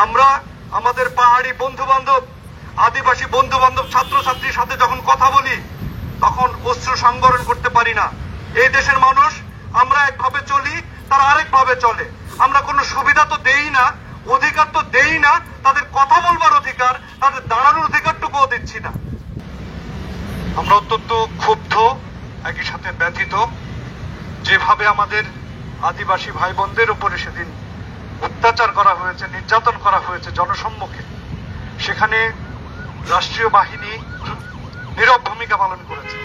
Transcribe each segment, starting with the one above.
আমরা আমাদের পাহাড়ি বন্ধু বান্ধব, আদিবাসী বন্ধু বান্ধব, ছাত্রছাত্রীর সাথে যখন কথা বলি তখন অশ্রু সংবরণ করতে পারি না। এই দেশের মানুষ, আমরা একভাবে চলি, তারা আরেকভাবে চলে। আমরা কোনো সুবিধা তো দেই না, অধিকার তো দেই না, তাদের কথা বলবার অধিকার, তাদের দাঁড়ানোর অধিকারটুকুও দিচ্ছি না। আমরা অত্যন্ত ক্ষুব্ধ, একই সাথে ব্যথিত, যেভাবে আমাদের আদিবাসী ভাই বোনদের উপরে সেদিন অত্যাচার করা হয়েছে, নির্যাতন করা হয়েছে জনসম্মুখে। সেখানে রাষ্ট্রীয় বাহিনী নীরব ভূমিকা পালন করেছে।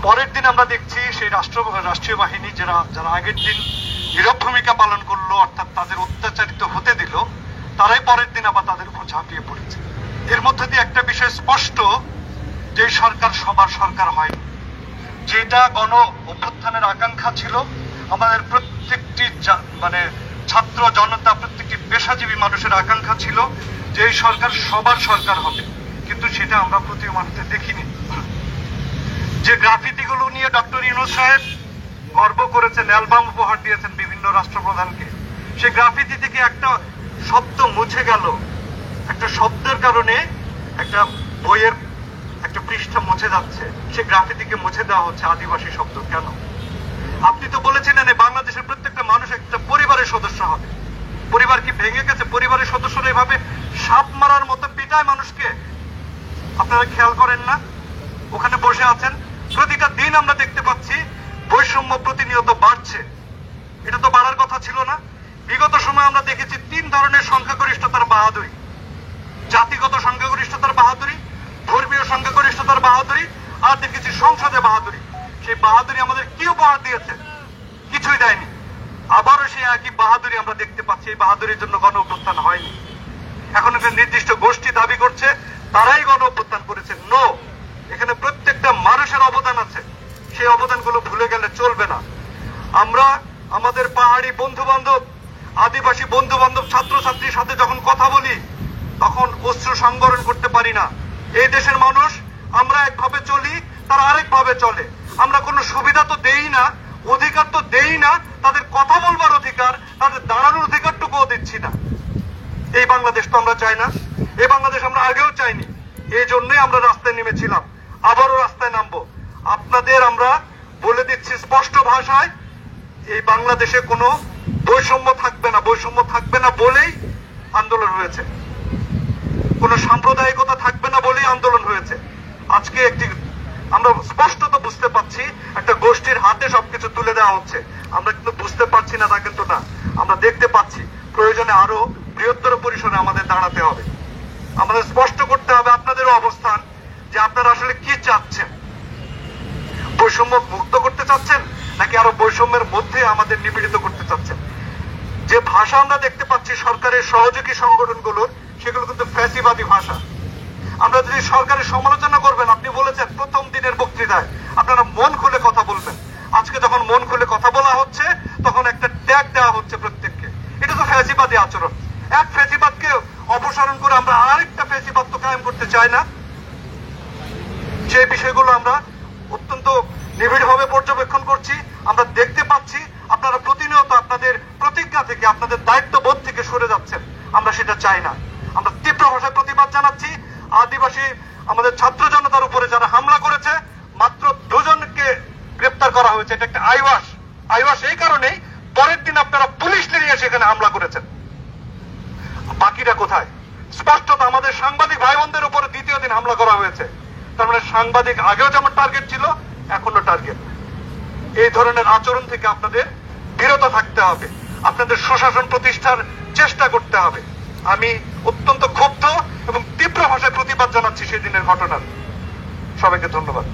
পরের দিন আমরা দেখছি সেই রাষ্ট্রীয় বাহিনী যারা আগের দিন নীরব ভূমিকা পালন করলো, অর্থাৎ তাদের অত্যাচারিত হতে দিল, তারাই পরের দিন আবার তাদের উপর ঝাঁপিয়ে পড়েছে। এর মধ্যে দিয়ে একটা বিষয় স্পষ্ট, যে সরকার সবার সরকার হয়নি। যেটা গণ অভ্যুত্থানের আকাঙ্ক্ষা ছিল, আমাদের প্রত্যেকটি ছাত্র জনতা, প্রত্যেকটি পেশাজীবী মানুষের আকাঙ্ক্ষা ছিল যে এই সরকার সবার সরকার হবে, কিন্তু সেটা আমরা প্রতীয়মান হতে দেখিনি। যে গ্রাফিতিগুলো নিয়ে ডক্টর ইউনূস সাহেব গর্ব করেছেন, অ্যালবাম উপহার দিয়েছেন বিভিন্ন রাষ্ট্রপ্রধানকে, সেই গ্রাফিতি থেকে একটা শব্দ মুছে গেল। একটা শব্দের কারণে একটা বইয়ের একটা পৃষ্ঠা মুছে যাচ্ছে, সেই গ্রাফিতিকে মুছে দেওয়া হচ্ছে আদিবাসী শব্দ কেন? আপনি তো বলেছিলেন বাংলাদেশের প্রত্যেকটা মানুষ একটা পরিবারের সদস্য হবে। পরিবার কি ভেঙে গেছে? পরিবারের সদস্যরা এভাবে সাপ মারার মতো পিটায় মানুষকে। আপনারা খেয়াল করেন না? ওখানে বসে আছেন, প্রতিটা দিন আমরা দেখতে পাচ্ছি বৈষম্য প্রতিনিয়ত বাড়ছে। এটা তো বাড়ার কথা ছিল না। বিগত সময় আমরা দেখেছি 3 ধরনের সংখ্যাগরিষ্ঠতার বাহাদুরি: জাতিগত সংখ্যাগরিষ্ঠতার বাহাদুরি, ধর্মীয় সংখ্যাগরিষ্ঠতার বাহাদুরি, আর দেখেছি সংসদে বাহাদুরি। সেই বাহাদুরি আমাদের কি উপহার দিয়েছে? কিছুই দেয়নি। আবারও সেই একই বাহাদুরি আমরা দেখতে পাচ্ছি। এই বাহাদুরির জন্য গণ অভ্যুত্থান হয়নি। এখন একটা নির্দিষ্ট গোষ্ঠী দাবি করছে তারাই গণ অভ্যুত্থান করেছে। নো, এখানে প্রত্যেকটা মানুষের অবদান আছে। সেই অবদানগুলো ভুলে গেলে চলবে না। আমরা আমাদের পাহাড়ি বন্ধু বান্ধব, আদিবাসী বন্ধু বান্ধব, ছাত্রছাত্রীর সাথে যখন কথা বলি তখন অশ্রু সংবরণ করতে পারি না। এই দেশের মানুষ, আমরা একভাবে চলি, তারা আরেকভাবে চলে। আমরা কোনো সুবিধা তো দেই না, অধিকার তো দেই না, তাদের কথা বলবার অধিকার, তাদের দাঁড়ানোর অধিকারটুকুও দিচ্ছি না। এই বাংলাদেশ তো আমরা চাই না। এই বাংলাদেশ আমরা আগেও চাইনি। এই জন্যই আমরা রাস্তায় নেমেছিলাম, আবারও রাস্তায় নামবো। আপনাদের আমরা বলে দিচ্ছি স্পষ্ট ভাষায়, এই বাংলাদেশে কোনো বৈষম্য থাকবে না। বৈষম্য থাকবে না বলেই আন্দোলন হয়েছে। কোনো সাম্প্রদায়িকতা থাকবে না বলেই আন্দোলন হয়েছে। আজকে আমরা স্পষ্টত বুঝতে পাচ্ছি একটা গোষ্ঠীর হাতে সবকিছু তুলে দেওয়া হচ্ছে। আমরা কিন্তু বুঝতে পারছি না তা কিন্তু না, আমরা দেখতে পাচ্ছি। প্রয়োজনে আরো বৃহত্তর পরিসরে আমাদের দাঁড়াতে হবে। আমাদের স্পষ্ট করতে হবে আপনাদেরও অবস্থান, যে আপনারা আসলে কি চাচ্ছেন। বৈষম্য মুক্ত করতে চাচ্ছেন, নাকি আরো বৈষম্যের মধ্যে আমাদের নিপীড়িত করতে চাচ্ছেন? যে ভাষা আমরা দেখতে পাচ্ছি সরকারের সহযোগী সংগঠনগুলোর, সেগুলো কিন্তু ফ্যাসিবাদী ভাষা। আমরা যদি সরকারের সমালোচনা করবেন, আপনি বলেছেন প্রথম দিনের বক্তৃতায় আপনারা মন খুলে কথা বলবেন। আজকে যখন মন খুলে কথা বলা হচ্ছে, তখন একটা ট্যাগ দেওয়া হচ্ছে প্রত্যেককে। এটা তো ফ্যাসিবাদী আচরণ। এক ফ্যাসিবাদকে অপসারণ করে আমরা আরেকটা ফ্যাসিবাদ তো কায়েম করতে চাই না। যে বিষয়গুলো আমরা অত্যন্ত নিবিড়ভাবে পর্যবেক্ষণ করছি, আমরা দেখতে পাচ্ছি আপনারা প্রতিনিয়ত আপনাদের প্রতিজ্ঞা থেকে, আপনাদের দায়িত্ববোধ থেকে সরে যাচ্ছেন। আমরা সেটা চাই না। আমরা তীব্র ভাষায় প্রতিবাদ জানাচ্ছি। আদিবাসী আমাদের ছাত্র জনতার উপরে যারা হামলা করেছে, মাত্র 2 জনকে গ্রেপ্তার করা হয়েছে। এটা একটা আইওয়াস এই কারণেই পরের দিন আপনারা পুলিশ নিয়ে সেখানে হামলা করেছেন। বাকিটা কোথায়? স্পষ্টত আমাদের সাংবাদিক ভাই বোনদের উপরে দ্বিতীয় দিন হামলা করা হয়েছে। তার মানে সাংবাদিক আগেও যেমন টার্গেট ছিল, এখনো টার্গেট। এই ধরনের আচরণ থেকে আপনাদের বিরত থাকতে হবে। আপনাদের সুশাসন প্রতিষ্ঠার চেষ্টা করতে হবে। আমি অত্যন্ত ক্ষুব্ধ এবং তীব্র ভাষায় প্রতিবাদ জানাচ্ছি সেদিনের ঘটনার। সবাইকে ধন্যবাদ।